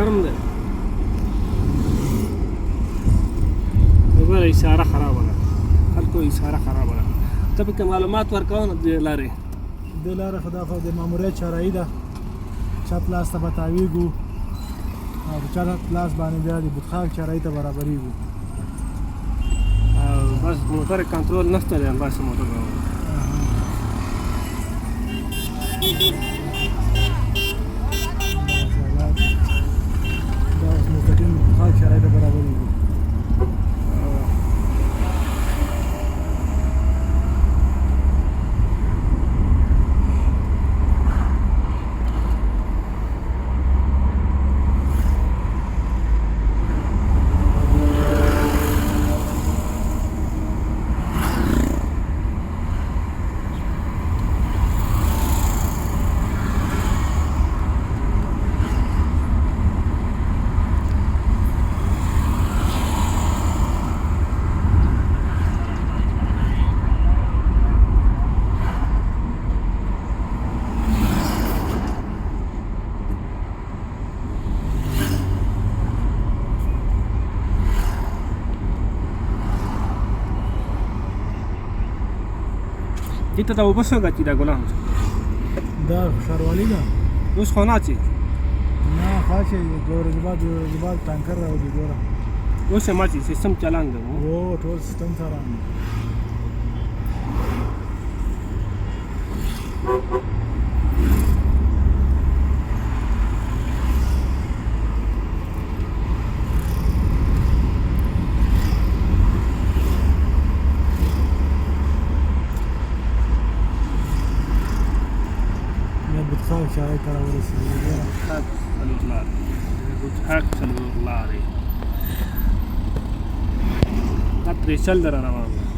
نرم دی وګوره اشاره خرابه ده خلکو اشاره خرابه ده ته پکې معلومات ورکوه نو دې لارې دې لاره خو دا خو د ماموریت چارایي ده چپ لاس ته به تاویږو او په چپ لاس باندې بیا د بوتخاک چارایي ته برابرېږو او بس موټر کنټرول نشته دی همداسې موټر روان دا اوس مستقیم د بوتخاک چارایي ته برابرېږو دې ته د اوبه څنګه چې دا ګلان دا ښاروالي ده اوس خو نه اچي نه خوا چې دوه ورځې بعد ټانکر راوځي ګوره اوس یې ماچي سیستم چالان دی هو ټول سیستم سره بوتخاک چارایي ته راورسېدو بوتخاک څلور لارې دا پرېچل دی را روان دی